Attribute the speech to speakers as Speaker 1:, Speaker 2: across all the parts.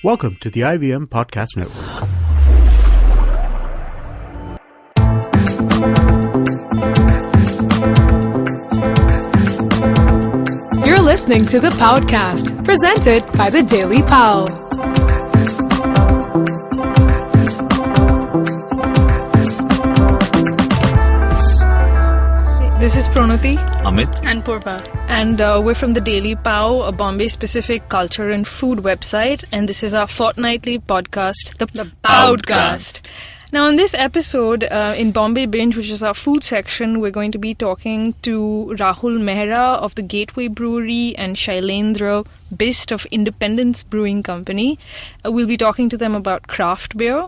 Speaker 1: Welcome to the IVM Podcast Network.
Speaker 2: You're listening to the Paodcast, presented by the Daily Pao.
Speaker 3: This is Pranati,
Speaker 4: Amit,
Speaker 3: and Purva, and we're from the Daily Pao, a Bombay-specific culture and food website, and this is our fortnightly podcast, the Paodcast. Now, in this episode, in Bombay Binge, which is our food section, we're going to be talking to Rahul, Mehra of the Gateway Brewery and Shailendra, Bist of Independence Brewing Company. We'll be talking to them about craft beer.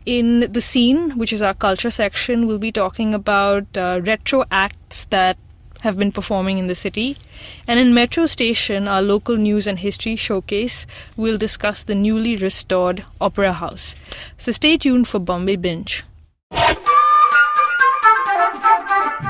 Speaker 3: In the scene, which is our culture section, we'll be talking about retro acts that have been performing in the city. And in Metro Station, our local news and history showcase, we'll discuss the newly restored Opera House. So stay tuned for Bombay Binge.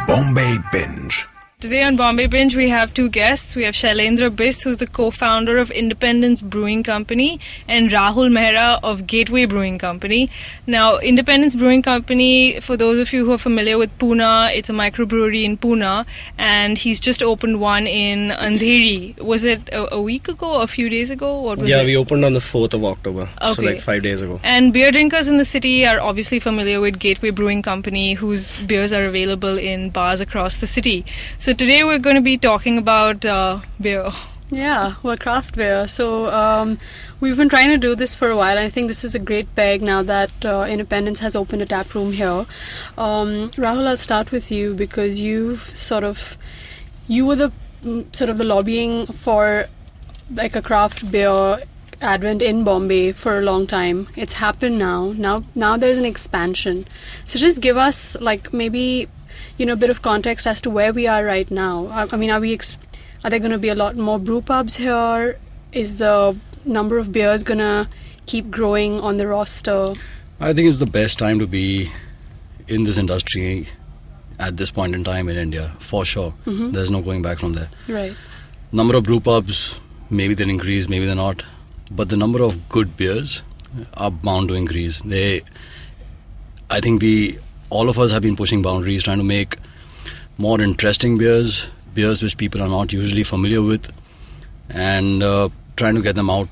Speaker 4: Bombay Binge.
Speaker 3: Today on Bombay Binge, we have two guests. We have Shailendra Bist, who's the co-founder of Independence Brewing Company, and Rahul Mehra of Gateway Brewing Company. Now, Independence Brewing Company, for those of you who are familiar with Pune, it's a microbrewery in Pune, and he's just opened one in Andheri. Was it a week ago or a few days ago? What was it?
Speaker 5: Yeah, we opened on the 4th of October,
Speaker 3: Okay.
Speaker 5: so like 5 days ago.
Speaker 3: And beer drinkers in the city are obviously familiar with Gateway Brewing Company, whose beers are available in bars across the city. So today we're going to be talking about beer.
Speaker 6: Yeah, well, craft beer. So we've been trying to do this for a while. I think this is a great peg now that Independence has opened a tap room here. Rahul, I'll start with you because you were the sort of the lobbying for like a craft beer advent in Bombay for a long time. It's happened now. Now there's an expansion. So just give us like maybe a bit of context as to where we are right now. I mean, are there going to be a lot more brew pubs here? Is the number of beers going to keep growing on the roster?
Speaker 7: I think it's the best time to be in this industry at this point in time in India, for sure.
Speaker 6: Mm-hmm.
Speaker 7: There's no going back from there.
Speaker 6: Right.
Speaker 7: Number of brew pubs, maybe they'll increase, maybe they're not. But the number of good beers are bound to increase. I think all of us have been pushing boundaries, trying to make more interesting beers which people are not usually familiar with, and trying to get them out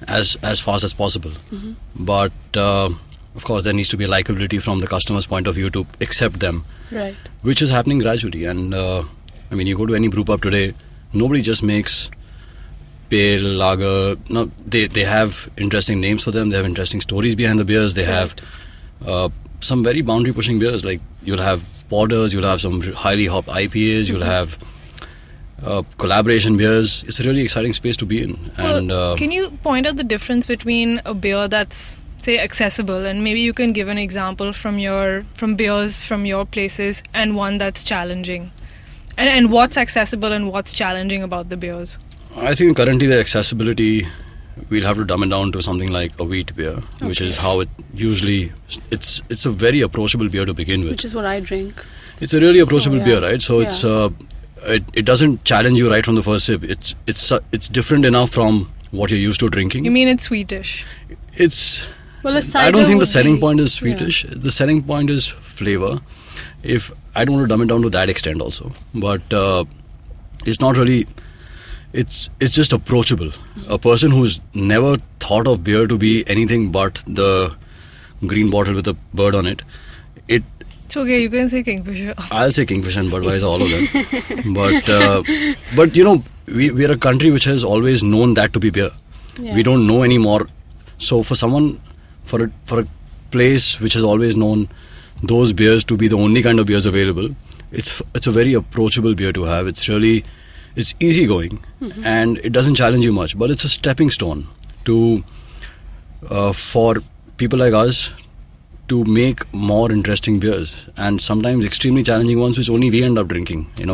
Speaker 7: as fast as possible.
Speaker 6: Mm-hmm.
Speaker 7: But of course there needs to be a likability from the customer's point of view to accept them,
Speaker 6: Right.
Speaker 7: which is happening gradually. And you go to any brew pub today, nobody just makes pale lager. No, they have interesting names for them, they have interesting stories behind the beers, they have some very boundary pushing beers. Like you'll have porters, you'll have some highly hopped IPAs, you'll have collaboration beers. It's a really exciting space to be in. And
Speaker 3: Can you point out the difference between a beer that's, say, accessible, and maybe you can give an example from beers from your places, and one that's challenging, and what's accessible and what's challenging about the beers?
Speaker 7: I think currently the accessibility, we'll have to dumb it down to something like a wheat beer, which is how it usually. It's a very approachable beer to begin with.
Speaker 6: Which is what I drink.
Speaker 7: It's a really approachable
Speaker 6: yeah.
Speaker 7: beer, right? So
Speaker 6: Yeah.
Speaker 7: it doesn't challenge you right from the first sip. It's different enough from what you're used to drinking.
Speaker 3: You mean it's sweetish?
Speaker 7: It's.
Speaker 6: Well, a
Speaker 7: I
Speaker 6: cider
Speaker 7: don't think the
Speaker 6: would
Speaker 7: selling
Speaker 6: be-
Speaker 7: point is sweetish. The selling point is flavor. If I don't want to dumb it down to that extent, also, but it's not really. It's just approachable. A person who's never thought of beer to be anything but the green bottle with a bird on it.
Speaker 3: It's okay, you can say Kingfisher.
Speaker 7: I'll say Kingfisher and Budweiser, all of them. But we're a country which has always known that to be beer.
Speaker 6: Yeah.
Speaker 7: We don't know anymore. So for a place which has always known those beers to be the only kind of beers available, it's a very approachable beer to have. It's easygoing, and it doesn't challenge you much, but it's a stepping stone for people like us to make more interesting beers, and sometimes extremely challenging ones which only we end up drinking.
Speaker 6: Yeah.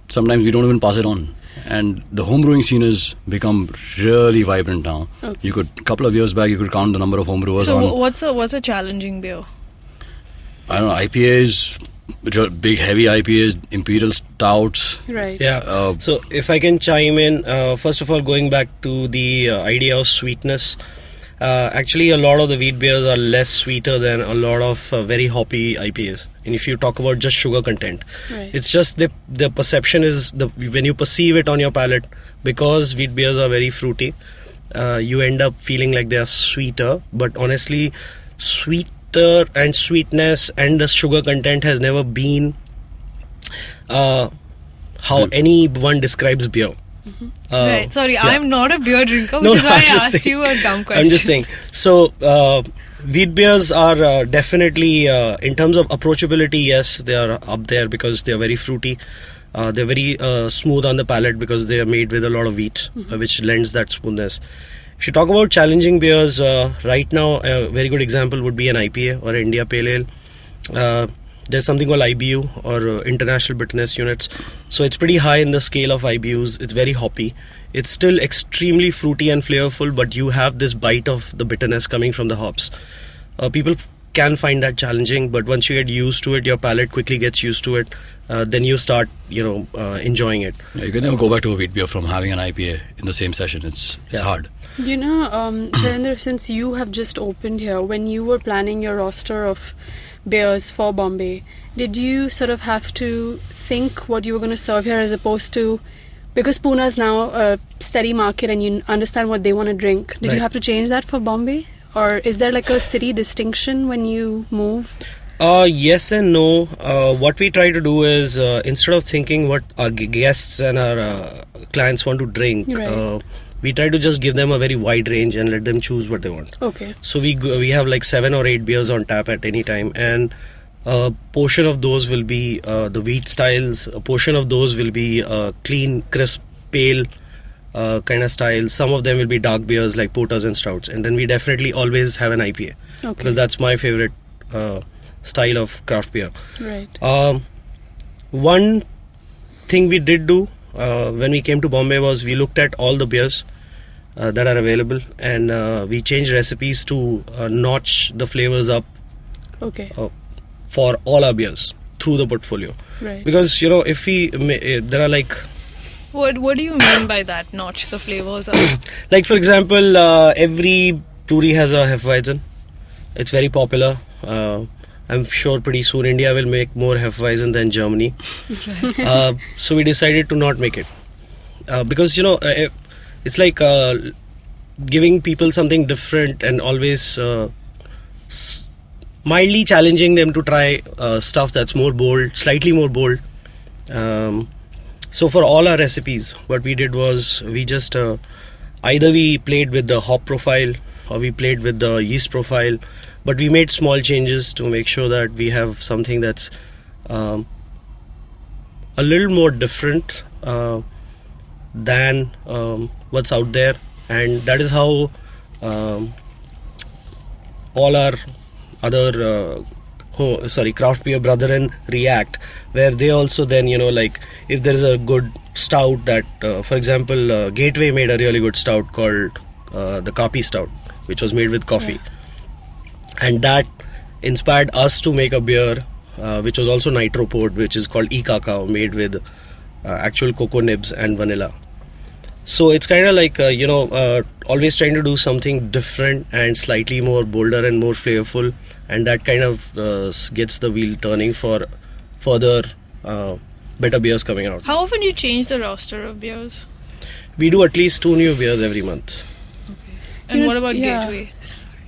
Speaker 7: Sometimes we don't even pass it on. And the homebrewing scene has become really vibrant now.
Speaker 6: Okay.
Speaker 7: A couple of years back, you could count the number of homebrewers
Speaker 3: So
Speaker 7: on.
Speaker 3: what's a challenging beer?
Speaker 7: I don't know, IPAs big heavy IPAs, imperial stouts.
Speaker 6: Right.
Speaker 5: Yeah. So if I can chime in, first of all, going back to the idea of sweetness, actually a lot of the wheat beers are less sweeter than a lot of very hoppy IPAs. And if you talk about just sugar content, it's just the perception is when you perceive it on your palate, because wheat beers are very fruity, you end up feeling like they are sweeter. But honestly, sweeter and sweetness and the sugar content has never been how anyone describes beer.
Speaker 3: Right. Sorry,
Speaker 5: yeah.
Speaker 3: I'm not a beer drinker, which is why I asked you a dumb question.
Speaker 5: I'm just saying. So, wheat beers are definitely, in terms of approachability, yes, they are up there because they are very fruity. They're very smooth on the palate because they are made with a lot of wheat, which lends that smoothness. If you talk about challenging beers, right now, a very good example would be an IPA or India Pale Ale. There's something called IBU or International Bitterness Units. So it's pretty high in the scale of IBUs. It's very hoppy. It's still extremely fruity and flavorful, but you have this bite of the bitterness coming from the hops. People can find that challenging, but once you get used to it, your palate quickly gets used to it. Then you start, enjoying it.
Speaker 7: Yeah, you can never go back to a wheat beer from having an IPA in the same session. It's hard.
Speaker 6: Shailendra, since you have just opened here, when you were planning your roster of beers for Bombay, did you sort of have to think what you were going to serve here as opposed to, because Pune is now a steady market and you understand what they want to drink, did you have to change that for Bombay? Or is there like a city distinction when you move?
Speaker 5: Yes and no. What we try to do is, instead of thinking what our guests and our clients want to drink, we try to just give them a very wide range and let them choose what they want.
Speaker 6: Okay.
Speaker 5: So we have like 7 or 8 beers on tap at any time, and a portion of those will be the wheat styles, a portion of those will be clean, crisp, pale kind of styles. Some of them will be dark beers like porters and stouts, and then we definitely always have an IPA because that's my favorite style of craft beer.
Speaker 6: Right.
Speaker 5: One thing we did do when we came to Bombay was we looked at all the beers that are available, and we changed recipes to notch the flavors up for all our beers through the portfolio.
Speaker 6: Right.
Speaker 5: Because if there are like,
Speaker 3: What do you mean by that, notch the flavors up?
Speaker 5: like for example, every brewery has a Hefeweizen. It's very popular. I'm sure pretty soon India will make more Hefeweizen than Germany. So we decided to not make it. Because, it's like giving people something different and always mildly challenging them to try stuff that's more bold, slightly more bold. So for all our recipes, what we did was we just either we played with the hop profile or we played with the yeast profile, but we made small changes to make sure that we have something that's a little more different than what's out there, and that is how all our other craft beer brethren react, where they also then like if there is a good stout that for example Gateway made a really good stout called the Kapi stout, which was made with coffee, and that inspired us to make a beer which was also nitro poured, which is called e-cacao, made with actual cocoa nibs and vanilla. So it's kind of like always trying to do something different and slightly more bolder and more flavorful, and that kind of gets the wheel turning for further better beers coming out.
Speaker 3: How often do you change the roster of beers?
Speaker 5: We do at least 2 new beers every month.
Speaker 3: Okay. And what about Gateway?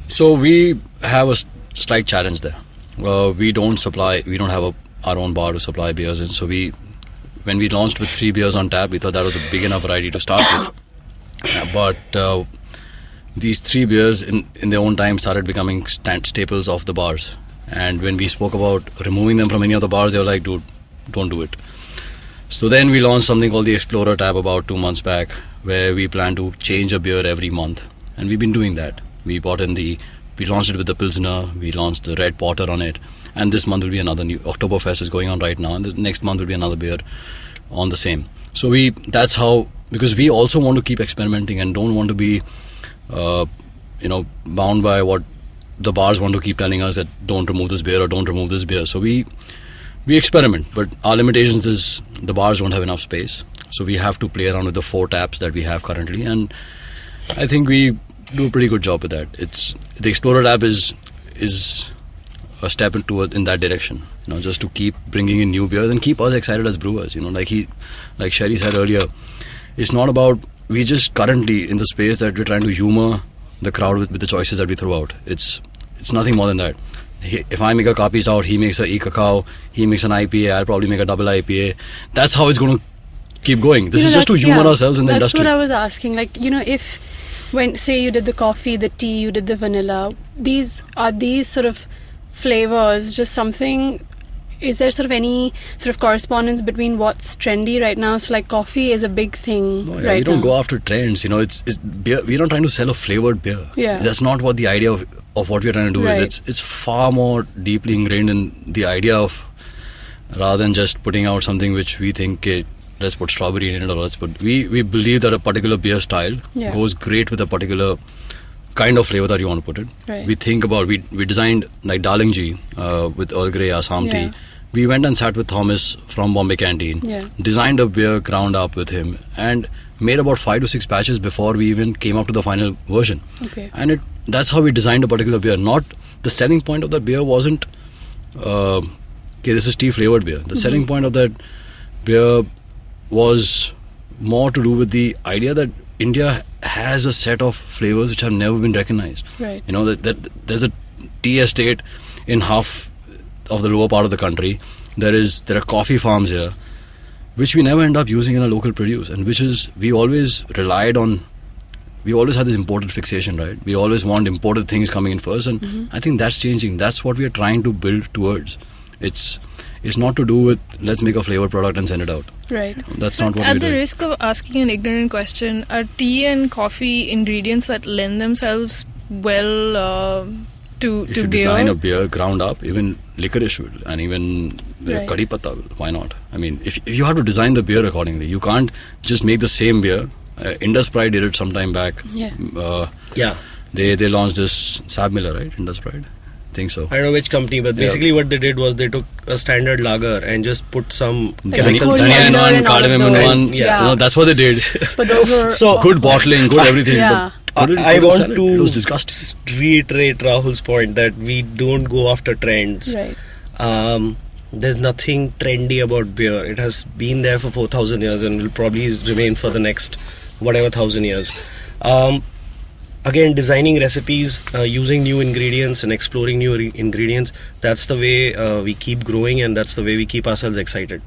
Speaker 7: So we have a slight challenge there. We don't have our own bar to supply beers in. So when we launched with 3 beers on tap, we thought that was a big enough variety to start with. But these 3 beers in their own time started becoming staples of the bars. And when we spoke about removing them from any of the bars, they were like, dude, don't do it. So then we launched something called the Explorer tab about 2 months back, where we plan to change a beer every month. And we've been doing that. We launched it with the Pilsner, we launched the Red Porter on it. And this month will be another new. Oktoberfest is going on right now, and the next month will be another beer on the same. So that's how, because we also want to keep experimenting and don't want to be, bound by what the bars want to keep telling us, that don't remove this beer or don't remove this beer. So we we experiment, but our limitations is the bars don't have enough space, so we have to play around with the 4 taps that we have currently, and I think we do a pretty good job with that. It's the Explorer tap is a step in that direction, just to keep bringing in new beers and keep us excited as brewers. Like Sherry said earlier, it's not about, we just currently in the space that we're trying to humor the crowd with the choices that we throw out. It's nothing more than that. If I make a coffee stout, he makes a e-cacao, he makes an IPA, I'll probably make a double IPA. That's how it's going to keep going. This is just to humor ourselves in the industry.
Speaker 6: That's what I was asking. Like, when say you did the coffee, the tea, you did the vanilla, these sort of flavors just something, is there sort of any sort of correspondence between what's trendy right now? So like coffee is a big thing right now.
Speaker 7: We don't go after trends, it's beer. We're not trying to sell a flavored beer.
Speaker 6: Yeah.
Speaker 7: That's not what the idea of what we're trying to do is. It's far more deeply ingrained in the idea of, rather than just putting out something which we think, let's put strawberry in it, or we believe that a particular beer style goes great with a particular kind of flavor that you want to put it.
Speaker 6: Right.
Speaker 7: We think about, we designed like Darling Ji with Earl Grey Assam tea. We went and sat with Thomas from Bombay Canteen, designed a beer ground up with him, and made about 5 to 6 batches before we even came up to the final version.
Speaker 6: Okay.
Speaker 7: And that's how we designed a particular beer. Not the selling point of that beer wasn't, this is tea flavored beer. The selling point of that beer was more to do with the idea that India has a set of flavors which have never been recognized.
Speaker 6: Right.
Speaker 7: That there's a tea estate in half of the lower part of the country. There are coffee farms here, which we never end up using in a local produce, and we always had this imported fixation, right? We always want imported things coming in first, and I think that's changing. That's what we are trying to build towards. It's not to do with let's make a flavor product and send it out.
Speaker 6: Right.
Speaker 7: That's not what
Speaker 3: At
Speaker 7: we're
Speaker 3: the
Speaker 7: doing.
Speaker 3: risk of asking an ignorant question, are tea and coffee ingredients that lend themselves well to
Speaker 7: If you
Speaker 3: beer?
Speaker 7: design a beer ground up, even licorice will, and even kadhi patta will. Why not? I mean, if you have to design the beer accordingly, you can't just make the same beer. Indus Pride did it some time back.
Speaker 6: Yeah.
Speaker 7: They launched this Sab Miller, right? Indus Pride. I think so.
Speaker 5: I don't know which company, but basically what they did was they took a standard lager and just put some chemicals.
Speaker 7: Dhania in one, cardamom in one.
Speaker 5: Yeah.
Speaker 7: That's what they did.
Speaker 6: But those were
Speaker 5: So
Speaker 7: Good bottling, good everything.
Speaker 6: Yeah.
Speaker 7: But
Speaker 5: I
Speaker 7: couldn't
Speaker 5: want
Speaker 7: sell it. It was disgusting.
Speaker 5: to reiterate Rahul's point that we don't go after trends.
Speaker 6: Right.
Speaker 5: There's nothing trendy about beer. It has been there for 4,000 years and will probably remain for the next whatever 1,000 years. Again, designing recipes, using new ingredients and exploring new ingredients, that's the way we keep growing, and that's the way we keep ourselves excited.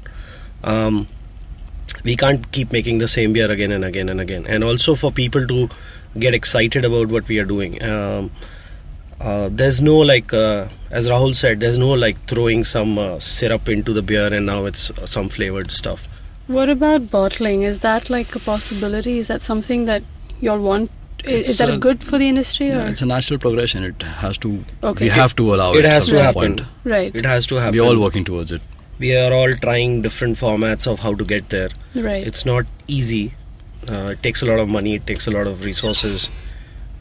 Speaker 5: We can't keep making the same beer again and again and again. And also for people to get excited about what we are doing. There's no as Rahul said, there's no throwing some syrup into the beer and now it's some flavored stuff.
Speaker 6: What about bottling? Is that like a possibility? Is that something that y'all want? Is that good for the industry?
Speaker 7: Yeah,
Speaker 6: or?
Speaker 7: it's a natural progression. It has to.
Speaker 6: Okay.
Speaker 7: We have to allow it.
Speaker 5: It has
Speaker 7: at
Speaker 5: to
Speaker 7: some
Speaker 5: happen.
Speaker 7: point.
Speaker 6: Right.
Speaker 5: It has to happen.
Speaker 7: We're all working towards it.
Speaker 5: We are all trying different formats of how to get there.
Speaker 6: Right.
Speaker 5: It's not easy. It takes a lot of money. It takes a lot of resources,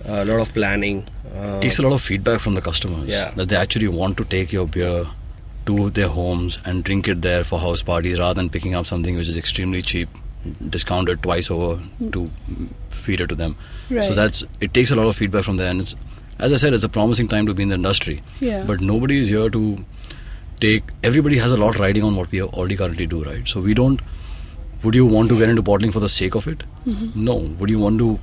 Speaker 5: a lot of planning.
Speaker 7: It takes a lot of feedback from the customers.
Speaker 5: Yeah.
Speaker 7: That they actually want to take your beer to their homes and drink it there for house parties rather than picking up something which is extremely cheap, discounted twice over to feed it to them.
Speaker 6: Right.
Speaker 7: So it takes a lot of feedback from there, and as I said, it's a promising time to be in the industry.
Speaker 6: Yeah.
Speaker 7: But nobody is here to everybody has a lot riding on what we already currently do, right? So would you want to get into bottling for the sake of it? No. Would you want to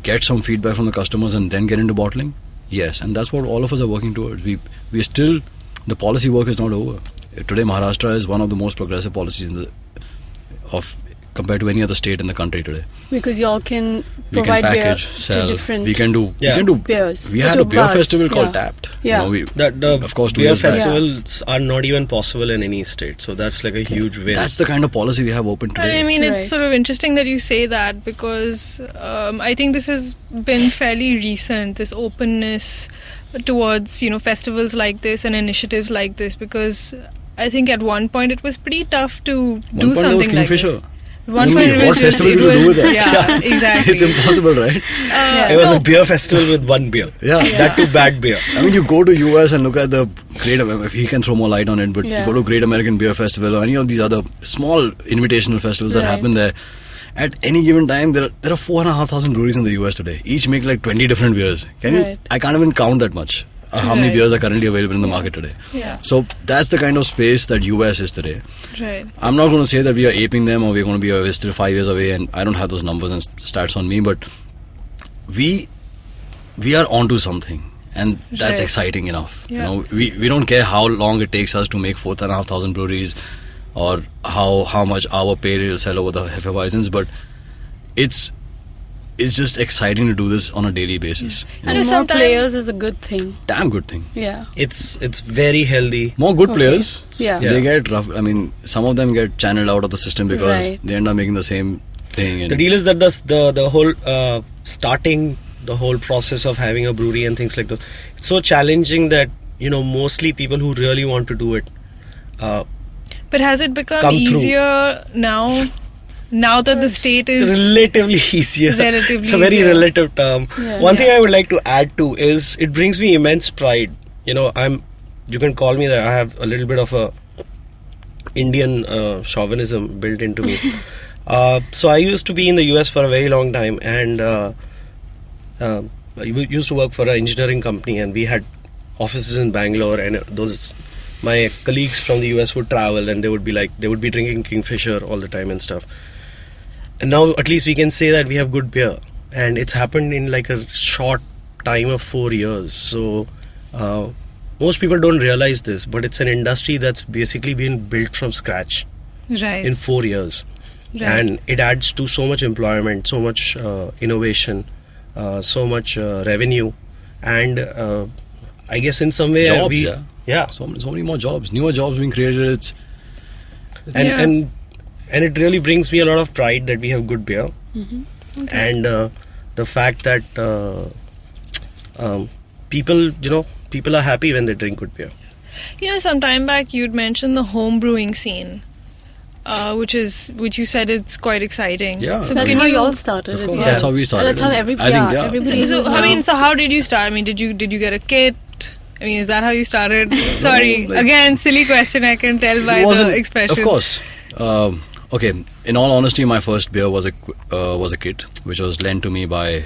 Speaker 7: get some feedback from the customers and then get into bottling? Yes. And that's what all of us are working towards. We still, the policy work is not over. Today Maharashtra is one of the most progressive policies compared to any other state in the country today.
Speaker 6: Because y'all can
Speaker 7: We
Speaker 6: provide
Speaker 7: can
Speaker 6: beer
Speaker 7: package,
Speaker 6: to
Speaker 7: sell.
Speaker 6: different
Speaker 7: We can do
Speaker 6: beers.
Speaker 7: We had
Speaker 6: To
Speaker 7: a beer
Speaker 6: bars.
Speaker 7: festival called
Speaker 6: Yeah.
Speaker 7: Tapped.
Speaker 6: Yeah.
Speaker 5: Of course,
Speaker 7: 2
Speaker 5: beer
Speaker 7: years back.
Speaker 5: festivals are not even possible in any state. So that's like a huge win.
Speaker 7: That's the kind of policy we have open today.
Speaker 3: I mean,
Speaker 6: Right.
Speaker 3: it's sort of interesting that you say that because I think this has been fairly recent, this openness towards, festivals like this and initiatives like this, because I think at one point it was pretty tough to do something like this.
Speaker 7: Kingfisher.
Speaker 3: One for
Speaker 7: What
Speaker 3: individuals,
Speaker 7: festival
Speaker 3: it
Speaker 7: will you do
Speaker 3: was-
Speaker 7: with that?
Speaker 3: Yeah, exactly.
Speaker 7: It's impossible, right?
Speaker 5: It was a beer festival with one beer.
Speaker 7: Yeah.
Speaker 5: That too bad beer.
Speaker 7: I mean, you go to US and look at the if he can throw more light on it, but you go to Great American Beer Festival or any of these other small invitational festivals that happen there. At any given time, there are 4,500 breweries in the US today. Each make like 20 different beers. I can't even count that much. How many beers are currently available in the market today?
Speaker 3: Yeah.
Speaker 7: So that's the kind of space that US is today.
Speaker 3: Right.
Speaker 7: I'm not going to say that we are aping them or we're going to be we're still 5 years away, and I don't have those numbers and stats on me, but we are onto something, and that's exciting enough.
Speaker 3: Yeah.
Speaker 7: You know, we don't care how long it takes us to make 4,500 breweries or how much our pale ale sell over the Hefeweizens, but it's just exciting to do this on a daily basis.
Speaker 6: And more
Speaker 3: sometimes-
Speaker 6: players is a good thing.
Speaker 7: Damn good thing.
Speaker 6: Yeah.
Speaker 5: It's very healthy.
Speaker 7: More good players.
Speaker 6: Yeah.
Speaker 7: They get rough. I mean, some of them get channeled out of the system because they end up making the same thing. And
Speaker 5: The deal is that the whole starting the whole process of having a brewery and things like that, it's so challenging that mostly people who really want to do it.
Speaker 3: But has it become
Speaker 5: Come through.
Speaker 3: easier now? Now that the state is
Speaker 5: Relatively easier.
Speaker 3: Relatively
Speaker 5: It's a very
Speaker 3: easier.
Speaker 5: relative term. One thing I would like to add to is it brings me immense pride. You can call me that I have a little bit of a Indian chauvinism built into me. So I used to be in the US for a very long time, and I used to work for an engineering company, and we had offices in Bangalore, and my colleagues from the US would travel, and they would be drinking Kingfisher all the time and stuff. And now at least we can say that we have good beer, and it's happened in like a short time of 4 years. So most people don't realize this, but it's an industry that's basically been built from scratch
Speaker 3: right.
Speaker 5: in 4 years.
Speaker 3: Right.
Speaker 5: And it adds to so much employment, so much innovation, so much revenue, and I guess in some way
Speaker 7: jobs, So many more jobs, newer jobs being created.
Speaker 5: And it really brings me a lot of pride that we have good beer, and the fact that people are happy when they drink good beer.
Speaker 3: Some time back you'd mentioned the home brewing scene, which you said it's quite exciting.
Speaker 7: Yeah.
Speaker 3: So
Speaker 6: That's
Speaker 3: can
Speaker 6: how
Speaker 3: you
Speaker 6: you all started.
Speaker 7: Of
Speaker 6: as
Speaker 7: course,
Speaker 6: well.
Speaker 7: that's how we started.
Speaker 6: That's how everybody.
Speaker 7: I think,
Speaker 6: Everybody.
Speaker 3: So,
Speaker 6: who's
Speaker 3: I mean,
Speaker 6: now-
Speaker 3: so how did you start? I mean, did you get a kit? I mean, is that how you started? Sorry, again, silly question. I can tell by the expression.
Speaker 7: Of course. Okay. In all honesty, my first beer was a kit, which was lent to me by.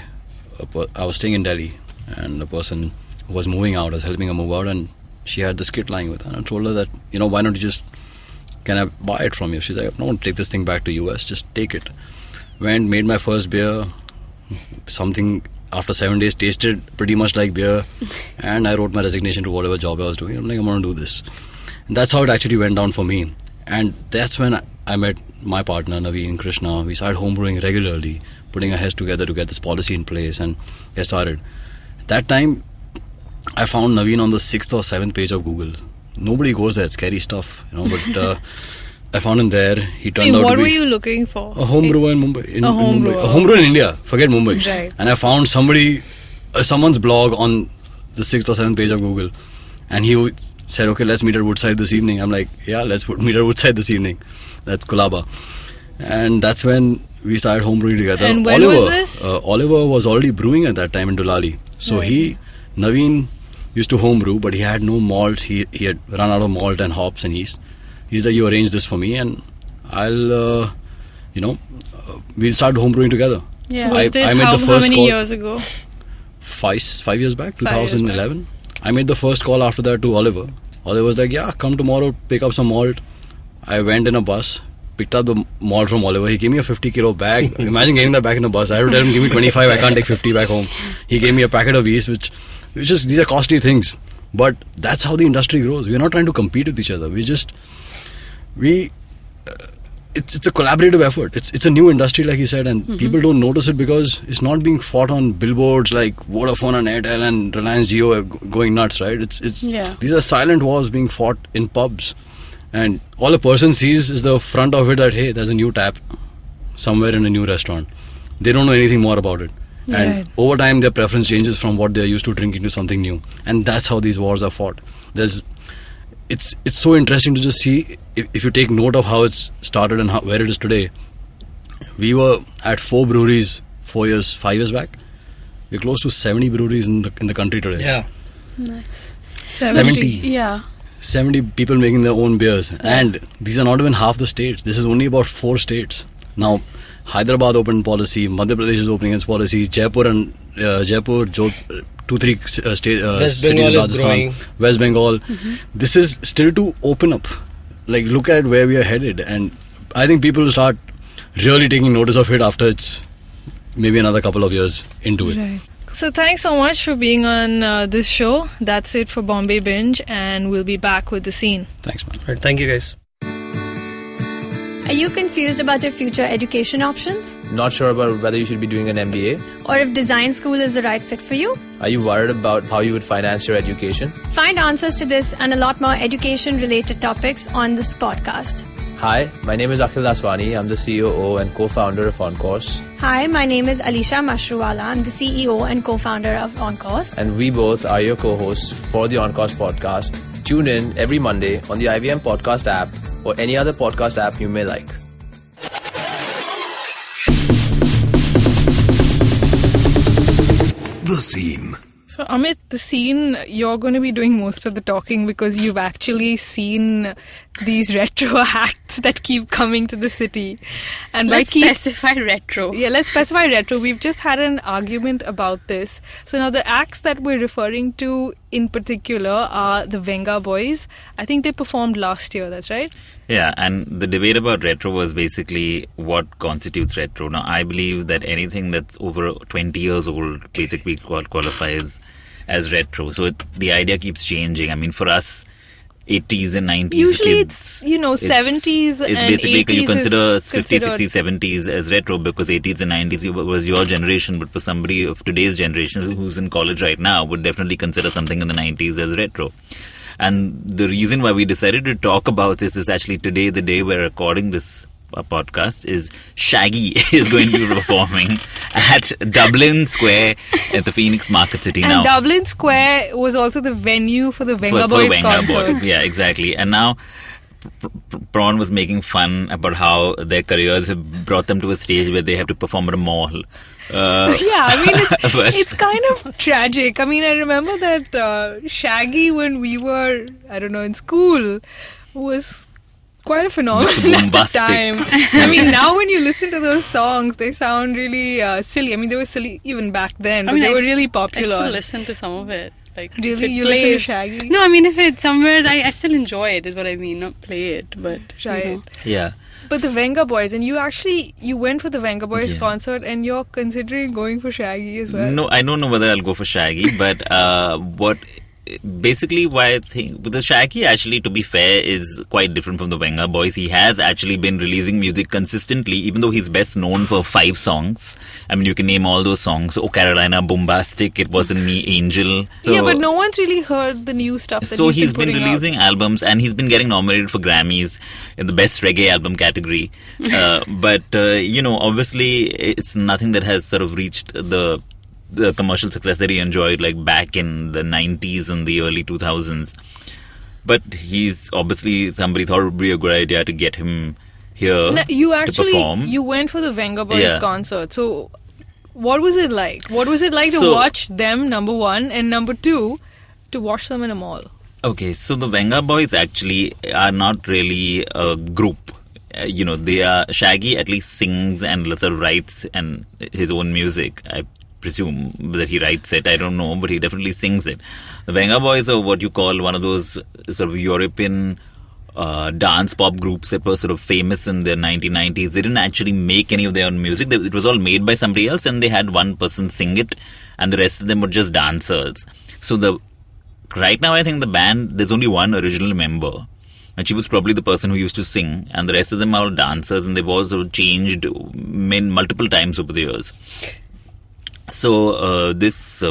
Speaker 7: I was staying in Delhi, and the person who was moving out, I was helping her move out, and she had this kit lying with her. And I told her that why don't you can I buy it from you? She's like, I don't want to take this thing back to US. Just take it. Went, made my first beer. Something after 7 days tasted pretty much like beer, and I wrote my resignation to whatever job I was doing. I'm like, I'm going to do this. And that's how it actually went down for me. And that's when I met my partner, Naveen Krishna. We started homebrewing regularly, putting our heads together to get this policy in place and get started. At that time, I found Naveen on the 6th or 7th page of Google. Nobody goes there, it's scary stuff, but I found him there. He turned out to be...
Speaker 3: What were you looking for?
Speaker 7: A home brewer in Mumbai.
Speaker 3: A home brewer.
Speaker 7: A home brewer in India. Forget Mumbai.
Speaker 3: Right.
Speaker 7: And I found someone's blog on the 6th or 7th page of Google. And he said, okay, let's meet at Woodside this evening. I'm like, yeah, let's meet at Woodside this evening. That's Kolaba. And that's when we started homebrewing together.
Speaker 3: And when was this?
Speaker 7: Oliver was already brewing at that time in Dulali. So Naveen used to homebrew, but he had no malt. He had run out of malt and hops and yeast. He's like, you arrange this for me, and I'll, we'll start homebrewing together.
Speaker 6: Yeah.
Speaker 3: Was this
Speaker 7: I made the
Speaker 3: how
Speaker 7: first
Speaker 3: many
Speaker 7: call
Speaker 3: years ago?
Speaker 7: 5 years back,
Speaker 3: 5 years
Speaker 7: 2011. I made the first call after that to Oliver. Oliver was like, yeah, come tomorrow, pick up some malt. I went in a bus, picked up the malt from Oliver. He gave me a 50 kilo bag. Imagine getting that back in a bus. I had to tell him, give me 25, I can't take 50 back home. He gave me a packet of yeast, which is, these are costly things. But that's how the industry grows. We're not trying to compete with each other. It's a collaborative effort. It's a new industry, like you said, and people don't notice it because it's not being fought on billboards like Vodafone and Airtel and Reliance Jio going nuts, right? These are silent wars being fought in pubs, and all a person sees is the front of it that, hey, there's a new tap somewhere in a new restaurant. They don't know anything more about it. And over time, their preference changes from what they're used to drinking to something new, and that's how these wars are fought. It's so interesting to just see if you take note of how it's started and where it is today. we were at 4 breweries 5 years back. We're close to 70 breweries in the country today.
Speaker 5: Yeah.
Speaker 6: Nice.
Speaker 7: 70.
Speaker 6: Yeah.
Speaker 7: 70 people making their own beers. And these are not even half the states. This is only about 4 states. Now, Hyderabad opened policy, Madhya Pradesh is opening its policy, Jaipur, 2-3
Speaker 5: West
Speaker 7: cities
Speaker 5: Bengal
Speaker 7: in
Speaker 5: is
Speaker 7: Rajasthan,
Speaker 5: growing.
Speaker 7: West Bengal. This is still to open up. Like, look at where we are headed. And I think people will start really taking notice of it after it's maybe another couple of years into it.
Speaker 3: Right. So thanks so much for being on this show. That's it for Bombay Binge, and we'll be back with the scene.
Speaker 7: Thanks, man.
Speaker 5: Right, thank you guys.
Speaker 8: Are you confused about your future education options?
Speaker 9: Not sure about whether you should be doing an MBA?
Speaker 8: Or if design school is the right fit for you?
Speaker 9: Are you worried about how you would finance your education?
Speaker 8: Find answers to this and a lot more education-related topics on this podcast.
Speaker 9: Hi, my name is Akhil Daswani. I'm the CEO and co-founder of OnCourse.
Speaker 8: Hi, my name is Alisha Mashruwala. I'm the CEO and co-founder of OnCourse.
Speaker 9: And we both are your co-hosts for the OnCourse podcast. Tune in every Monday on the IVM podcast app or any other podcast app you may like.
Speaker 4: The Scene.
Speaker 3: So Amit, the scene, you're going to be doing most of the talking because you've actually seen these retro acts that keep coming to the city. And
Speaker 6: Let's specify retro.
Speaker 3: Yeah, let's specify retro. We've just had an argument about this. So now the acts that we're referring to in particular are the Venga Boys. I think they performed last year, that's right?
Speaker 10: Yeah, and the debate about retro was basically what constitutes retro. Now, I believe that anything that's over 20 years old basically qualifies as retro. So the idea keeps changing. I mean, for us, 80s and 90s
Speaker 3: usually
Speaker 10: kids,
Speaker 3: it's 70s
Speaker 10: it's
Speaker 3: and
Speaker 10: basically
Speaker 3: 80s
Speaker 10: you consider
Speaker 3: is
Speaker 10: 50s, 60s, 70s as retro because 80s and 90s was your generation, but for somebody of today's generation who's in college right now would definitely consider something in the 90s as retro. And the reason why we decided to talk about this is actually today, the day we're recording this podcast, is Shaggy is going to be performing at Dublin Square at the Phoenix Market City.
Speaker 3: And
Speaker 10: now,
Speaker 3: Dublin Square was also the venue for the Venga Boys
Speaker 10: Venga
Speaker 3: concert.
Speaker 10: Boy. Yeah, exactly. And now Prawn was making fun about how their careers have brought them to a stage where they have to perform at a mall.
Speaker 3: Yeah, I mean,
Speaker 10: But-
Speaker 3: it's kind of tragic. I mean, I remember that Shaggy, when we were, I don't know, in school, was quite a phenomenon at the
Speaker 10: Bombastic.
Speaker 3: time. I mean, now when you listen to those songs, they sound really silly. I mean, they were silly even back then, but they were really popular.
Speaker 6: I still listen to some of it. Like,
Speaker 3: Really?
Speaker 6: if it
Speaker 3: You listen to
Speaker 6: plays-
Speaker 3: Shaggy?
Speaker 6: No, I mean, if it's somewhere, I still enjoy it, is what I mean. Not play it, but.
Speaker 3: Right.
Speaker 6: You know.
Speaker 10: Yeah.
Speaker 3: But the Venga Boys, and you went for the Venga Boys
Speaker 10: Yeah.
Speaker 3: concert, and you're considering going for Shaggy as well.
Speaker 10: No, I don't know whether I'll go for Shaggy, but basically why I think the Shaggy, actually, to be fair, is quite different from the Venga Boys. He has actually been releasing music consistently, even though he's best known for 5 songs. I mean, you can name all those songs. Oh Carolina, Bombastic, It Wasn't Me, Angel.
Speaker 3: Yeah, but no one's really heard the new stuff that
Speaker 10: So he's been
Speaker 3: putting
Speaker 10: releasing albums, and he's been getting nominated for Grammys in the best reggae album category. But obviously it's nothing that has sort of reached the commercial success that he enjoyed like back in the 90s and the early 2000s. But he's obviously, somebody thought it would be a good idea to get him here
Speaker 3: Now, you
Speaker 10: to
Speaker 3: actually
Speaker 10: perform.
Speaker 3: you went for the Venga Boys
Speaker 10: Yeah.
Speaker 3: concert. So what was it like? What was it like to
Speaker 10: So-
Speaker 3: watch them, number one, and number two, to watch them in a mall?
Speaker 10: Okay, so the Venga Boys actually are not really a group. They are, Shaggy at least sings and sort of writes and his own music. I presume that he writes it. I don't know, but he definitely sings it. The Venga Boys are what you call one of those sort of European dance pop groups that were sort of famous in the 1990s. They didn't actually make any of their own music. It was all made by somebody else, and they had one person sing it, and the rest of them were just dancers. So right now, I think the band, there's only one original member, and she was probably the person who used to sing, and the rest of them are all dancers, and they've all sort of changed multiple times over the years. So this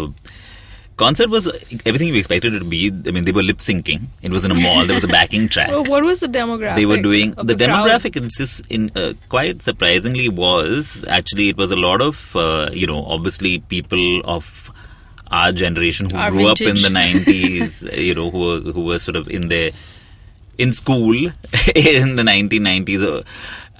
Speaker 10: concert was everything we expected it to be. I mean, they were lip syncing. It was in a mall. There was a backing track.
Speaker 3: Well, what was the demographic?
Speaker 10: They were doing
Speaker 3: of
Speaker 10: the
Speaker 3: crowd?
Speaker 10: demographic. It's just quite surprisingly was actually it was a lot of obviously people of our generation who
Speaker 6: Our
Speaker 10: grew up in
Speaker 6: vintage.
Speaker 10: the 90s. Who were sort of in school in the 1990s.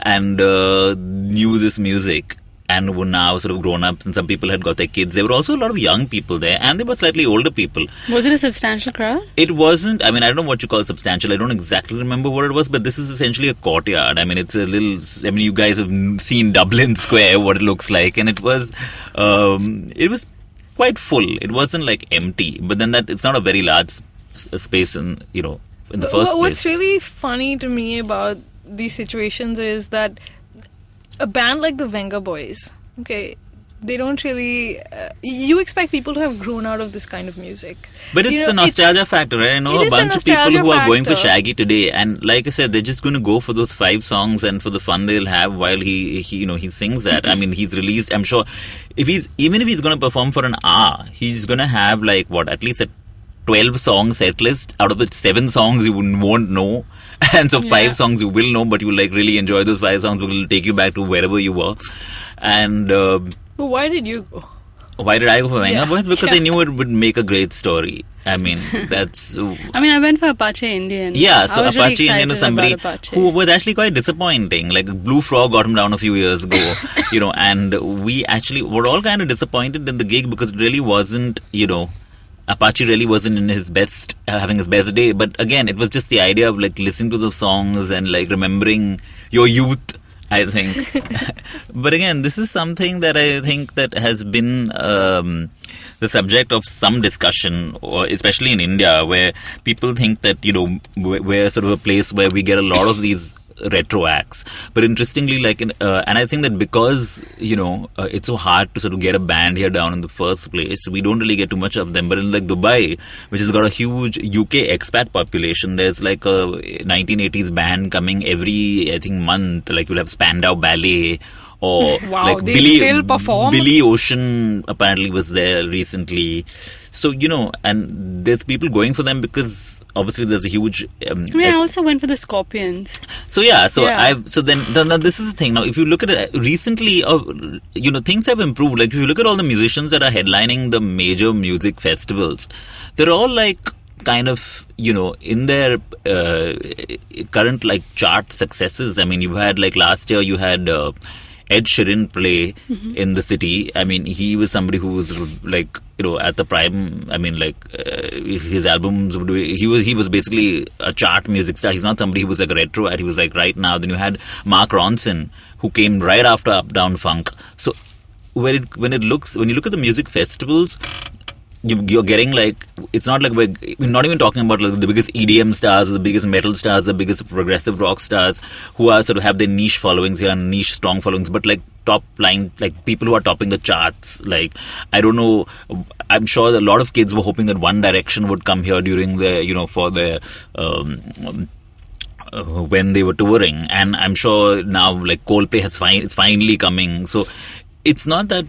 Speaker 10: and knew this music and were now sort of grown up, and some people had got their kids. There were also a lot of young people there, and there were slightly older people.
Speaker 6: Was it a substantial crowd?
Speaker 10: It wasn't. I mean, I don't know what you call substantial. I don't exactly remember what it was, but this is essentially a courtyard. I mean, it's a little. I mean, you guys have seen Dublin Square, what it looks like, and it was quite full. It wasn't like empty, but then that it's not a very large space in in the first place.
Speaker 3: What's really funny to me about these situations is that a band like the Venga Boys, okay, they don't really... you expect people to have grown out of this kind of music.
Speaker 10: But it's the nostalgia factor, right? I know a bunch of people who are going for Shaggy today, and like I said, they're just going to go for those 5 songs and for the fun they'll have while he sings that. I mean, he's released, I'm sure, even if he's going to perform for an hour, he's going to have at least a 12-song set list, out of which 7 songs you won't know, and so 5 songs you will know, but you will really enjoy those 5 songs, will take you back to wherever you were. And
Speaker 3: but why did you go?
Speaker 10: Why did I go for Venga Boys? Because I knew it would make a great story. I mean, that's...
Speaker 6: I went for Apache Indian.
Speaker 10: Yeah, so Apache Indian is somebody who was actually quite disappointing. Like, Blue Frog got him down a few years ago, and we actually were all kind of disappointed in the gig because it really wasn't, Apache really wasn't in his best, having his best day. But again, it was just the idea of listening to those songs and remembering your youth, I think. But again, this is something that I think that has been the subject of some discussion, or especially in India, where people think that, we're sort of a place where we get a lot of these retro acts. But interestingly, and I think that because it's so hard to sort of get a band here down in the first place, we don't really get too much of them. But in Dubai, which has got a huge UK expat population, there's a 1980s band coming every, I think, month. You'll have Spandau Ballet, or
Speaker 3: wow, they still perform.
Speaker 10: Billy Ocean apparently was there recently. So, and there's people going for them because obviously there's a huge...
Speaker 6: I also went for the Scorpions.
Speaker 10: So, then this is the thing. Now, if you look at it recently, things have improved. If you look at all the musicians that are headlining the major music festivals, they're all kind of, in their current chart successes. I mean, you had last year you had... Ed Sheeran play in the city. I mean, he was somebody who was at the prime. I mean, his albums. He was basically a chart music star. He's not somebody who was a retro. He was right now. Then you had Mark Ronson, who came right after Up Down Funk. So when you look at the music festivals, you're getting it's not we're not even talking about the biggest EDM stars, or the biggest metal stars, the biggest progressive rock stars who are sort of have their niche followings here and niche strong followings, but top line, people who are topping the charts. I don't know, I'm sure a lot of kids were hoping that One Direction would come here during the for their when they were touring, and I'm sure now Coldplay is finally coming. So it's not that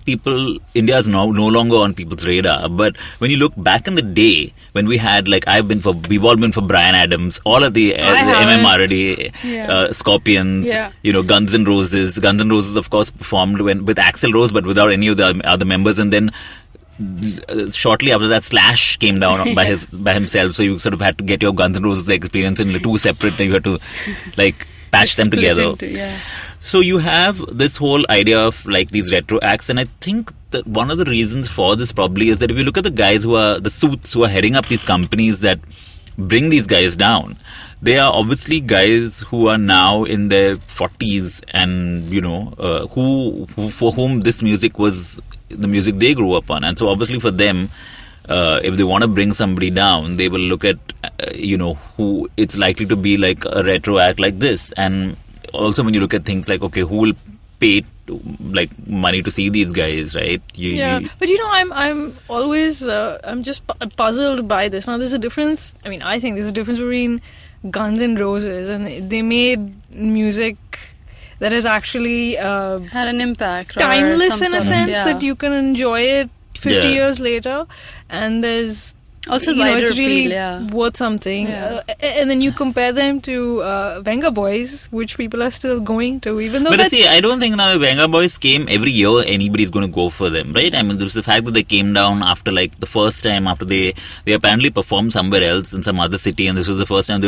Speaker 10: India is no longer on people's radar, but when you look back in the day, when we had, we've all been for Bryan Adams, all of the MMRD, Scorpions, Guns N' Roses. Guns N' Roses, of course, performed with Axl Rose, but without any of the other members, and then shortly after that, Slash came down by himself, so you sort of had to get your Guns N' Roses experience in 2 separate, and you had to, patch them together. So you have this whole idea of these retro acts, and I think that one of the reasons for this probably is that if you look at the guys who are the suits who are heading up these companies that bring these guys down, they are obviously guys who are now in their 40s, and who for whom this music was the music they grew up on, and so obviously for them, if they want to bring somebody down, they will look at who it's likely to be a retro act like this. And also when you look at things who will pay money to see these guys, right?
Speaker 3: But I'm always I'm just puzzled by this. Now there's a difference. I mean, I think there's a difference between Guns N' Roses, and they made music that has actually
Speaker 6: had an impact,
Speaker 3: timeless in a sense, that you can enjoy it 50 years later, and there's
Speaker 6: also
Speaker 3: it's really worth something. And then you compare them to Venga Boys, which people are still going to, even though.
Speaker 10: But I don't think now Venga Boys came every year. Anybody's going to go for them, right? I mean, there's the fact that they came down after the first time after they apparently performed somewhere else in some other city, and this was the first time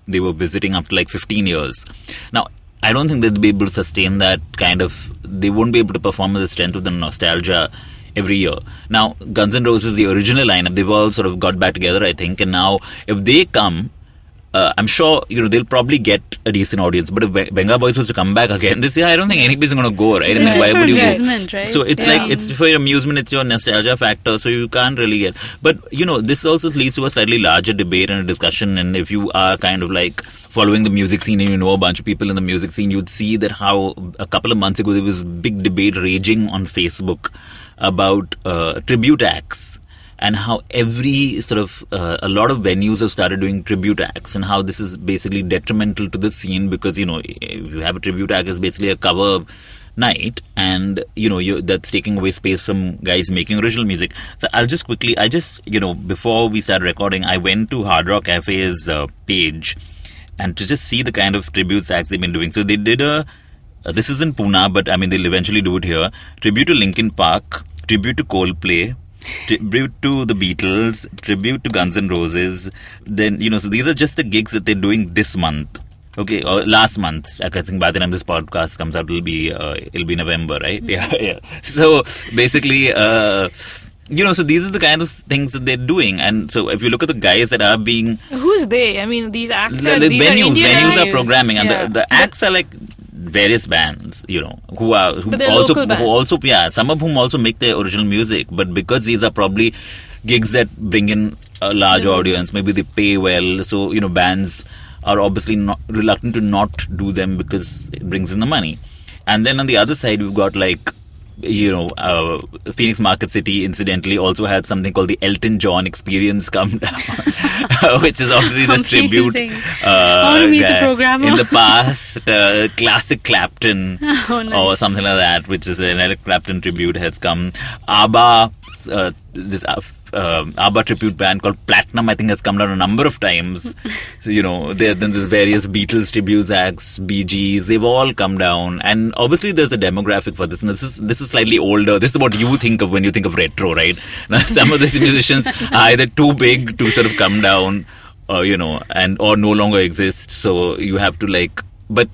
Speaker 10: they were visiting after 15 years. Now, I don't think they'll be able to sustain that kind of. They won't be able to perform with the strength of the nostalgia every year. Now, Guns N' Roses, the original lineup, they've all sort of got back together, I think. And now, if they come, I'm sure they'll probably get a decent audience. But if Benga Boys was to come back again this year, I don't think anybody's going to go, right?
Speaker 6: It's
Speaker 10: why would you go?
Speaker 6: Right?
Speaker 10: So it's like it's for your amusement, it's your nostalgia factor. So you can't really get. But this also leads to a slightly larger debate and a discussion. And if you are kind of like following the music scene and you know a bunch of people in the music scene, you'd see that how a couple of months ago there was big debate raging on Facebook about tribute acts. And how every sort of, a lot of venues have started doing tribute acts, and how this is basically detrimental to the scene because, if you have a tribute act, it's basically a cover night, and, that's taking away space from guys making original music. So I'll just quickly, before we start recording, I went to Hard Rock Cafe's page and to just see the kind of tribute acts they've been doing. So they did this is in Pune, but I mean, they'll eventually do it here. Tribute to Linkin Park, tribute to Coldplay, tribute to the Beatles, tribute to Guns N' Roses. Then, so these are just the gigs that they're doing this month. Okay, or last month. I think by the time this podcast comes out, it'll be November, right? Yeah. So basically, so these are the kind of things that they're doing. And so if you look at the guys that are being...
Speaker 3: Who's they? I mean, these acts
Speaker 10: are... Venues are programming. And the acts are like... various bands, who also some of whom also make their original music, but because these are probably gigs that bring in a large audience, maybe they pay well, so bands are obviously not reluctant to not do them because it brings in the money. And then on the other side, we've got like Phoenix Market City, incidentally, also had something called the Elton John Experience come down, which is obviously this tribute.
Speaker 6: I want to meet the programmer.
Speaker 10: In the past, classic Clapton or something like that, which is an Eric Clapton tribute, has come. ABBA, this ABBA tribute band called Platinum, I think, has come down a number of times. So, then there's various Beatles tribute acts, Bee Gees, they've all come down. And obviously there's a demographic for this. And this is slightly older. This is what you think of when you think of retro, right? Now, some of these musicians are either too big to sort of come down, or no longer exist. So you have to but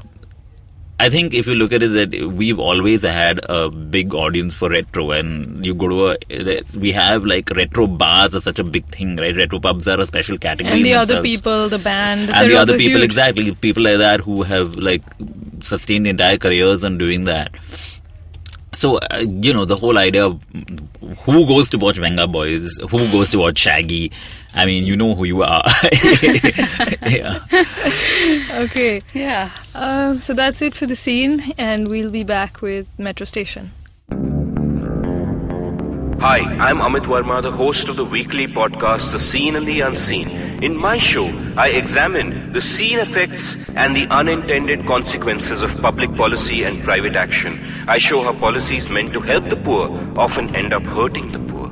Speaker 10: I think if you look at it, that we've always had a big audience for retro, and you go to we have retro bars are such a big thing, right? Retro pubs are a special category.
Speaker 3: And the other people, the band,
Speaker 10: and the other people, exactly, people like that who have sustained entire careers on doing that. So, the whole idea of who goes to watch Venga Boys, who goes to watch Shaggy, I mean, you know who you are. Yeah.
Speaker 3: Okay.
Speaker 6: Yeah.
Speaker 3: So that's it for the scene, and we'll be back with Metro Station.
Speaker 11: Hi, I'm Amit Verma, the host of the weekly podcast, The Seen and the Unseen. In my show, I examine the seen effects and the unintended consequences of public policy and private action. I show how policies meant to help the poor often end up hurting the poor.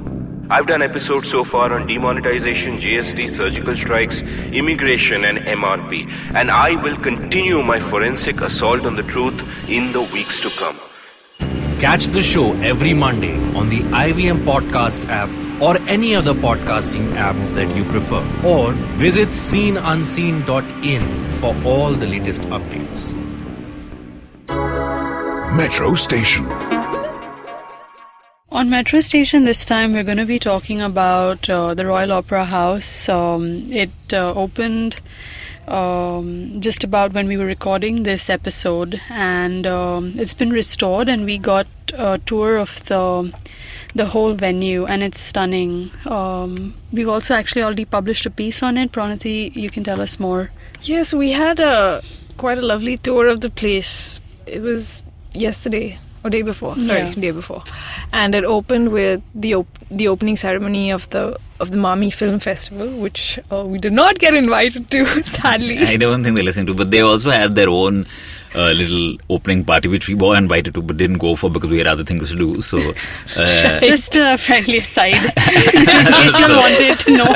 Speaker 11: I've done episodes so far on demonetization, GST, surgical strikes, immigration and MRP. And I will continue my forensic assault on the truth in the weeks to come.
Speaker 12: Catch the show every Monday on the IVM Podcast app or any other podcasting app that you prefer. Or visit seenunseen.in for all the latest updates.
Speaker 4: Metro Station.
Speaker 6: On Metro Station this time, we're going to be talking about the Royal Opera House. It opened just about when we were recording this episode, and it's been restored, and we got a tour of the whole venue, and it's stunning. We've also actually already published a piece on it. Pranati, you can tell us more.
Speaker 3: Yes, we had quite a lovely tour of the place. It was yesterday or day before. Day before, and it opened with the opening ceremony of the Mami Film Festival, which we did not get invited to, sadly.
Speaker 10: I don't think they listened to, but they also had their own little opening party, which we were invited to but didn't go for because we had other things to do. So
Speaker 6: just a friendly aside, in case you wanted to know.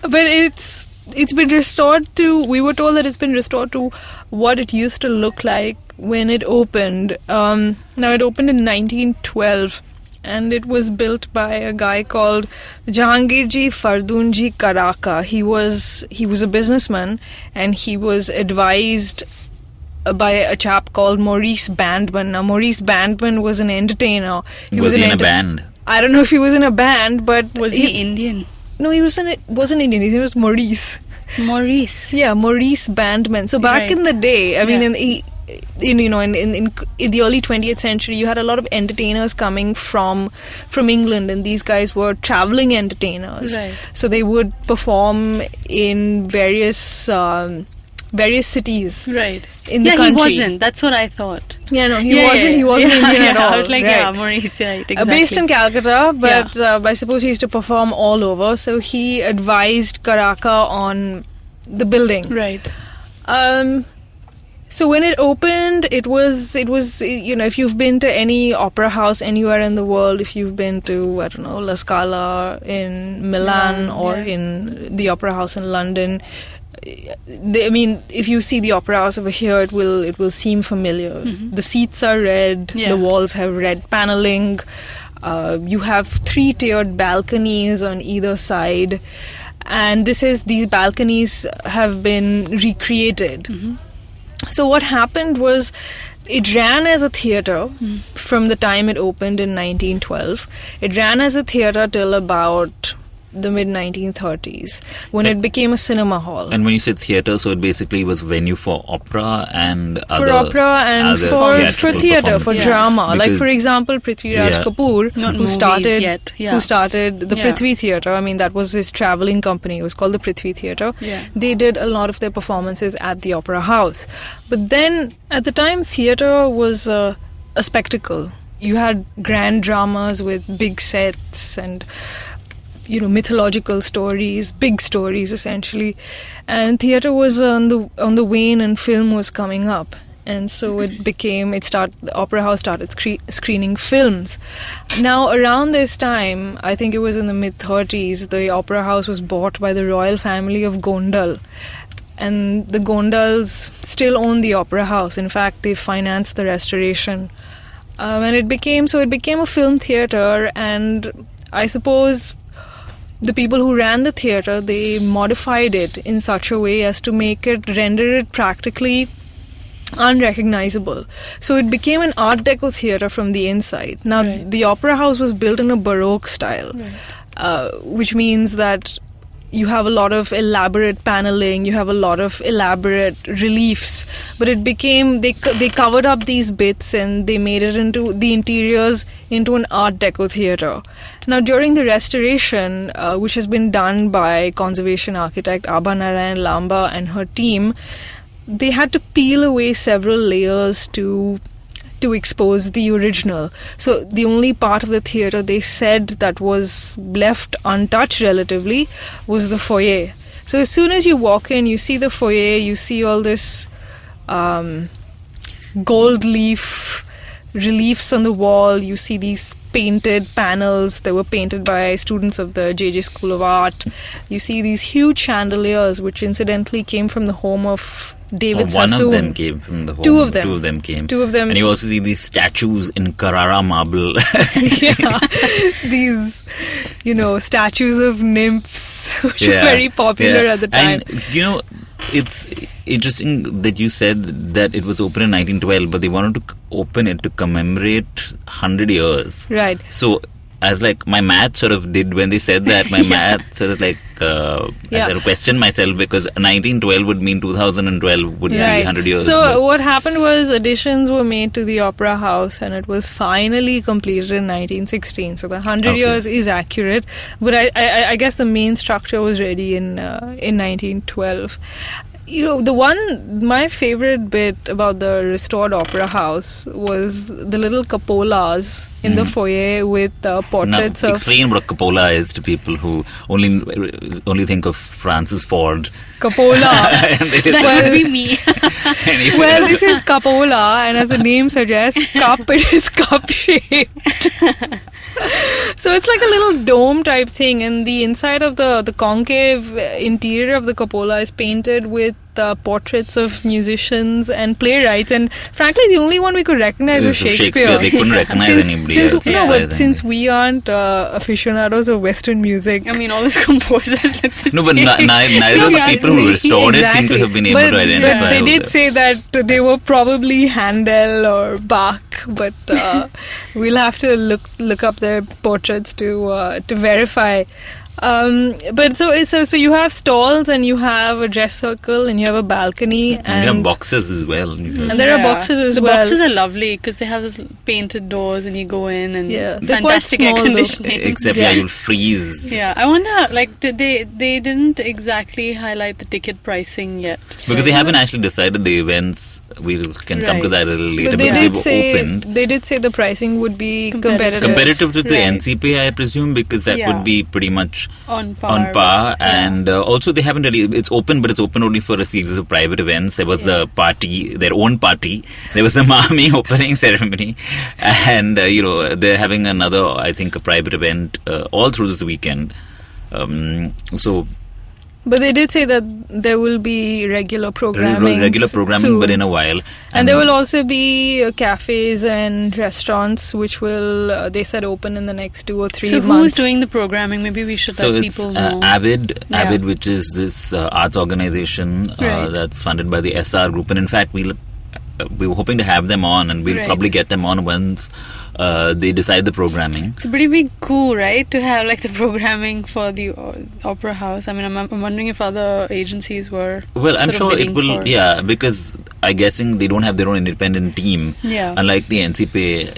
Speaker 3: But it's been restored to. We were told that it's been restored to what it used to look like when it opened. Now, it opened in 1912, and it was built by a guy called Jahangirji Fardunji Karaka. He was a businessman, and he was advised by a chap called Maurice Bandman. Now, Maurice Bandman was an entertainer.
Speaker 10: Was he in a band?
Speaker 3: I don't know if he was in a band, but...
Speaker 6: Was he Indian?
Speaker 3: No, he wasn't Indian. His name was Maurice.
Speaker 6: Maurice.
Speaker 3: Yeah, Maurice Bandman. So back in the day, I mean, in the early 20th century, you had a lot of entertainers coming from England, and these guys were traveling entertainers.
Speaker 6: Right.
Speaker 3: So they would perform in various cities.
Speaker 6: Right.
Speaker 3: In the country.
Speaker 6: Yeah, he wasn't. That's what I thought.
Speaker 3: Yeah, no, he wasn't Indian at all.
Speaker 6: I was like,
Speaker 3: right.
Speaker 6: Maurice, right, exactly.
Speaker 3: Based in Calcutta, but I suppose he used to perform all over. So he advised Karaka on the building.
Speaker 6: Right.
Speaker 3: So when it opened, it was if you've been to any opera house anywhere in the world, if you've been to, I don't know, La Scala in Milan or in the Opera House in London, if you see the opera house over here, it will seem familiar. Mm-hmm. The seats are red, the walls have red paneling, you have 3-tiered balconies on either side, and these balconies have been recreated. Mm-hmm. So what happened was, it ran as a theatre from the time it opened in 1912. It ran as a theatre till about the mid-1930s, when it became a cinema hall.
Speaker 10: And when you said theatre, so it basically was venue for opera and
Speaker 3: for theatre, for drama. Like, for example, Prithviraj Kapoor, who started the Prithvi Theatre. I mean, that was his travelling company. It was called the Prithvi Theatre. Yeah. They did a lot of their performances at the Opera House. But then, at the time, theatre was a spectacle. You had grand dramas with big sets and mythological stories, big stories essentially, and theatre was on the wane and film was coming up, and so the Opera House started screening films. Now around this time, I think it was in the mid-30s, the Opera House was bought by the royal family of Gondal, and the Gondals still own the Opera House. In fact, they financed the restoration, and it became a film theatre. And I suppose the people who ran the theatre, they modified it in such a way as to render it practically unrecognizable. So it became an Art Deco theatre from the inside. Now, the Opera House was built in a Baroque style, which means that you have a lot of elaborate paneling, you have a lot of elaborate reliefs, but it became, they covered up these bits and they made it into the interiors into an Art Deco theatre. Now, during the restoration, which has been done by conservation architect Abha Narayan Lamba and her team, they had to peel away several layers to expose the original. So the only part of the theatre they said that was left untouched relatively was the foyer. So as soon as you walk in, you see the foyer, you see all this gold leaf reliefs on the wall, you see these painted panels that were painted by students of the JJ School of Art. You see these huge chandeliers, which incidentally came from the home of David Sassoon.
Speaker 10: One of them came from the home.
Speaker 3: Two of them
Speaker 10: came.
Speaker 3: And
Speaker 10: you also see these statues in Carrara marble.
Speaker 3: These, statues of nymphs, which were very popular at the time.
Speaker 10: And, it's interesting that you said that it was open in 1912, but they wanted to open it to commemorate 100 years.
Speaker 3: Right.
Speaker 10: So, as my math sort of did when they said that, my math sort of I sort of questioned myself, because 1912 would mean 2012 would be 100 years.
Speaker 3: So what happened was additions were made to the Opera House and it was finally completed in 1916. So the 100 years is accurate, but I guess the main structure was ready in 1912. My favorite bit about the restored Opera House was the little cupolas in the foyer with portraits of...
Speaker 10: Explain what a cupola is to people who only think of Francis Ford.
Speaker 3: Cupola.
Speaker 6: That would be me.
Speaker 10: Anyway.
Speaker 3: Well, this is cupola, and as the name suggests, cup, it is cup-shaped. So it's like a little dome type thing, and the inside of the concave interior of the cupola is painted with portraits of musicians and playwrights, and frankly, the only one we could recognize was Shakespeare.
Speaker 10: They couldn't recognize anybody else.
Speaker 3: Since we aren't aficionados of Western music,
Speaker 6: I mean, all these composers look the
Speaker 10: No, but
Speaker 6: same.
Speaker 10: neither of the people who restored it seem to have been able to identify.
Speaker 3: But they did say that they were probably Handel or Bach, but we'll have to look up their portraits to verify. But so you have stalls and you have a dress circle and you have a balcony
Speaker 10: and you have boxes as well.
Speaker 3: And there are boxes as
Speaker 6: the
Speaker 3: well.
Speaker 6: The boxes are lovely because they have this painted doors and you go in and
Speaker 3: they're
Speaker 6: fantastic
Speaker 3: quite small,
Speaker 6: air conditioning.
Speaker 10: Except you'll freeze.
Speaker 6: Yeah, I wonder, like, they didn't exactly highlight the ticket pricing yet.
Speaker 10: Because they haven't actually decided the events. We can come to that a little later.
Speaker 3: But they did say the pricing would be competitive.
Speaker 10: Competitive to the NCP, I presume, because that would be pretty much
Speaker 6: on par.
Speaker 10: And also they haven't really, it's open, but it's open only for a series of private events. There was a party, their own party. There was the Mami opening ceremony, and they're having another, I think, a private event all through this weekend.
Speaker 3: But they did say that there will be regular programming soon.
Speaker 10: But in a while.
Speaker 3: And there will also be cafes and restaurants which will, they said, open in the next 2 or 3 months.
Speaker 6: So who's doing the programming? Maybe we should let people know.
Speaker 10: Avid, which is this arts organization that's funded by the SR Group. And in fact, we were hoping to have them on, and we'll probably get them on once they decide the programming.
Speaker 6: It's a pretty big coup, right, to have like the programming for the Opera House. I mean, I'm wondering if other agencies were.
Speaker 10: Well, I'm sure it will. Yeah, because I'm guessing they don't have their own independent team.
Speaker 6: Yeah.
Speaker 10: Unlike the NCP,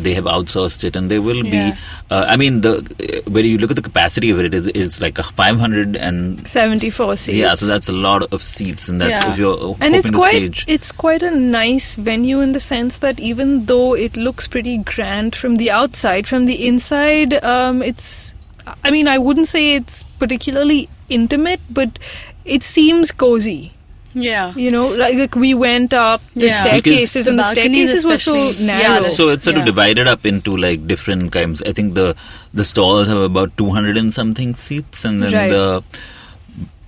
Speaker 10: they have outsourced it, and they will be. I mean, when you look at the capacity of it, it's like 574
Speaker 3: seats.
Speaker 10: Yeah, so that's a lot of seats, and that's if you're hoping
Speaker 3: it's
Speaker 10: to stage.
Speaker 3: It's quite a nice venue in the sense that even though it looks pretty grand from the outside, from the inside, it's. I mean, I wouldn't say it's particularly intimate, but it seems cozy.
Speaker 6: Yeah.
Speaker 3: Like we went up the staircases, and the staircases were so narrow.
Speaker 10: So it's sort of divided up into like different kinds. I think the stalls have about 200 and something seats, and then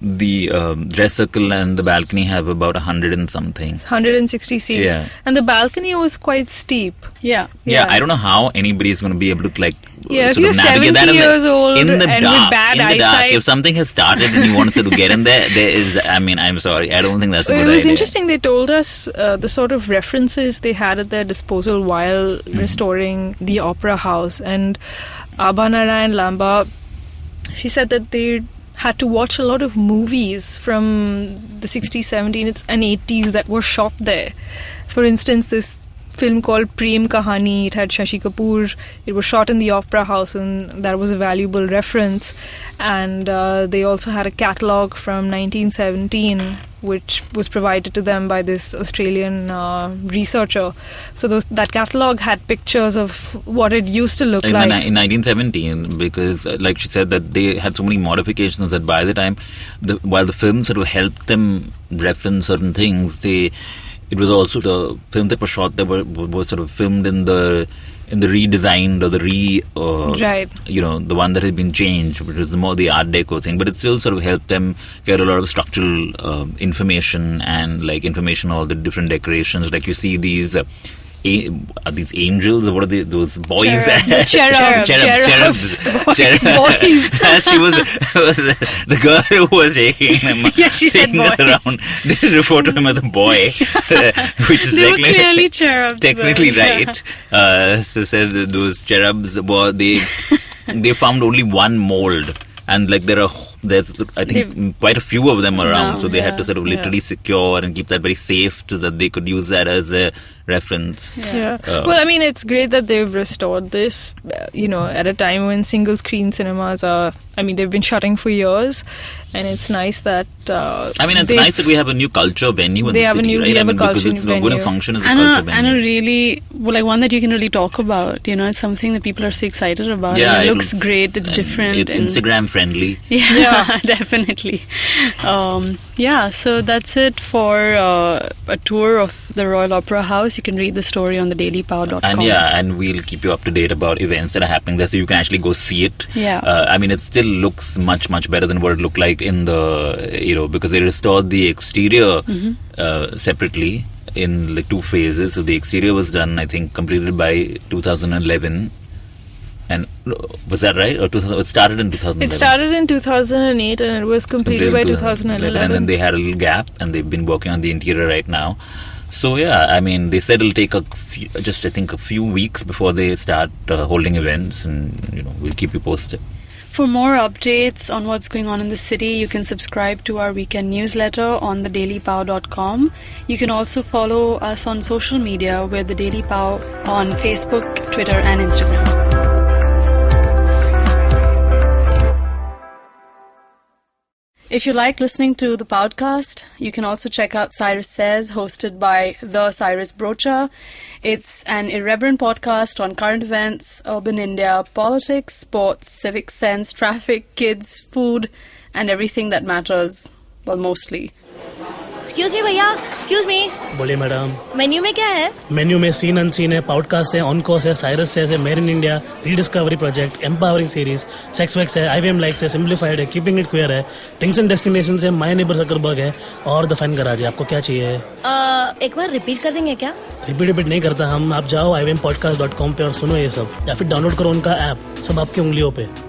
Speaker 10: the dress circle and the balcony have about 100 and something.
Speaker 3: 160 seats.
Speaker 10: Yeah.
Speaker 3: And the balcony was quite steep.
Speaker 6: Yeah.
Speaker 10: I don't know how anybody's going to be able to
Speaker 3: if you're 70 years old
Speaker 10: in the
Speaker 3: and
Speaker 10: dark,
Speaker 3: with bad
Speaker 10: in the
Speaker 3: eyesight.
Speaker 10: dark, if something has started and you want to sort of get in there is, I mean, I'm sorry, I don't think that's a good idea.
Speaker 3: It was interesting. They told us the sort of references they had at their disposal while restoring the Opera House. And Abha Narayan Lamba, she said that they had to watch a lot of movies from the 60s, 70s and 80s that were shot there. For instance, this film called Prem Kahani, it had Shashi Kapoor. It was shot in the Opera House, and that was a valuable reference. And they also had a catalogue from 1917 which was provided to them by this Australian researcher. So that catalogue had pictures of what it used to look like.
Speaker 10: In 1917, because like she said, that they had so many modifications that by the time, while the film sort of helped them reference certain things, it was also the films that were shot that were sort of filmed in the redesigned or the the one that had been changed, which was more the Art Deco thing, but it still sort of helped them get a lot of structural information and like information on all the different decorations. Like you see these angels, or what are they? Those boys? Cherubs.
Speaker 3: Boys.
Speaker 10: She was the girl who was shaking them,
Speaker 6: she said boys.
Speaker 10: Around. Did refer to him as a boy, which is
Speaker 6: they were clearly cherubs.
Speaker 10: Technically right. So says that those cherubs were they found only one mold. And like there's I think quite a few of them around, so they had to sort of literally secure and keep that very safe so that they could use that as a reference.
Speaker 3: Well, I mean, it's great that they've restored this, at a time when single screen cinemas they've been shutting for years, and it's nice that
Speaker 10: it's nice that we have a new culture venue in the city, right? Because it's going to function as a culture venue.
Speaker 6: And a really, one that you can really talk about, it's something that people are so excited about.
Speaker 10: Yeah,
Speaker 6: it looks great, it's different.
Speaker 10: It's Instagram friendly.
Speaker 6: Yeah, definitely. Yeah, so that's it for a tour of the Royal Opera House. You can read the story on thedailypao.com.
Speaker 10: And we'll keep you up to date about events that are happening there, so you can actually go see it.
Speaker 6: Yeah.
Speaker 10: I mean, it still looks much, much better than what it looked like in the, because they restored the exterior separately in like 2 phases. So the exterior was done, I think, completed by 2011. And was that right? Or it started in 2011?
Speaker 3: It started in 2008 and it was completed by 2011.
Speaker 10: And then they had a little gap and they've been working on the interior right now. So yeah, I mean, they said it'll take a few weeks before they start holding events, and we'll keep you posted.
Speaker 6: For more updates on what's going on in the city, you can subscribe to our weekend newsletter on thedailypao.com. You can also follow us on social media. We're The Daily Pao on Facebook, Twitter and Instagram. If you like listening to the podcast, you can also check out Cyrus Says, hosted by the Cyrus Brocha. It's an irreverent podcast on current events, urban India, politics, sports, civic sense, traffic, kids, food, and everything that matters. Well, mostly.
Speaker 13: Excuse me, भैया. Excuse me.
Speaker 14: बोलिए madam.
Speaker 13: Menu में क्या है?
Speaker 14: Menu में seen unseen है, podcast है, on course है, Cyrus says है, maed in India, rediscovery project, empowering series, sex vex है, IVM लाइक्स है, सिंप्लीफाइड है, कीपिंग इट क्वियर है, थिंग्स एंड डेस्टिनेशंस है, माय नेबर सकरबर्ग है और द फन गराज है. आपको क्या चाहिए?
Speaker 13: एक बार रिपीट कर देंगे क्या?
Speaker 14: रिपीट नहीं करता हम. आप जाओ IVMpodcast.com पे और सुनो ये सब, या फिर डाउनलोड करो उनका ऐप. सब आपकी उंगलियों पे.